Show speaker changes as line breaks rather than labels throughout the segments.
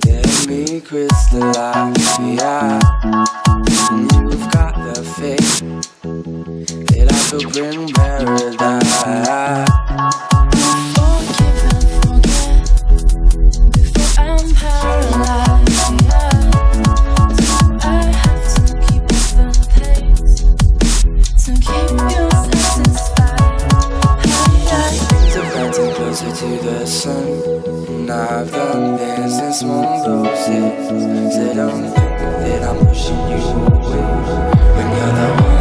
Get me crystallize, yeah. And you've got the faith that I could bring paradise.
Forgive and forget before I'm paralyzed, yeah. I have to keep up the pace to keep you satisfied.
Things are getting closer to the sun. I've done things since one roses. So don't think that I'm pushing you away when you're the one.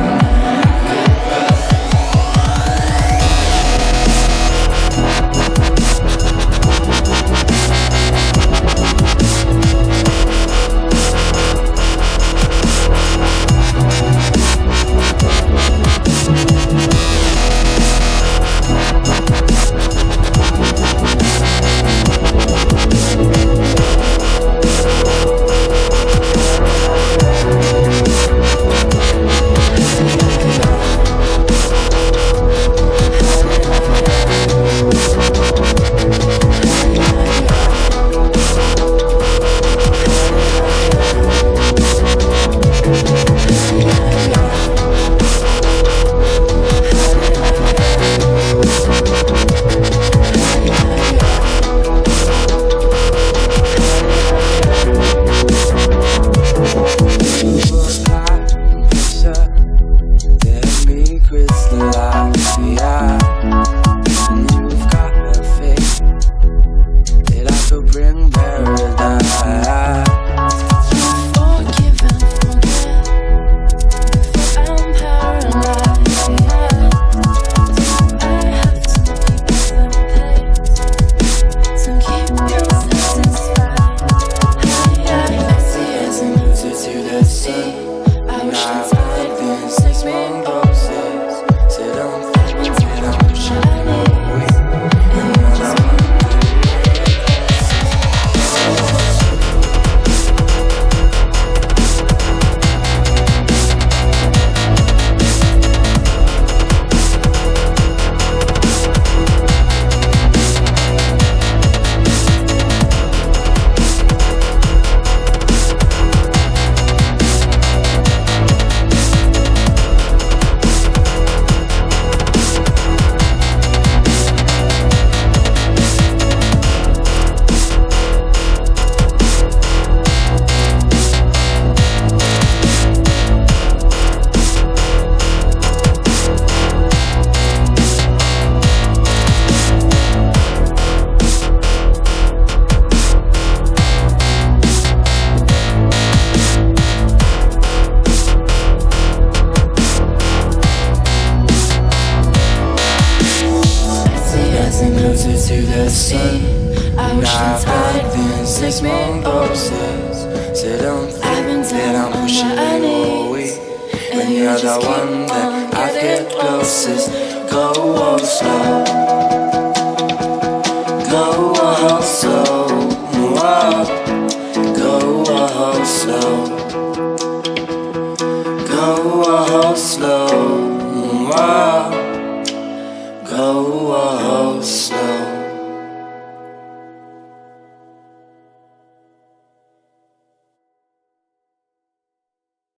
To the sun, I wish that I'd been 6 months roses. So don't think that I'm pushing you away when you're the one that I get closest. Go slow, go slow, go slow, go slow, go slow.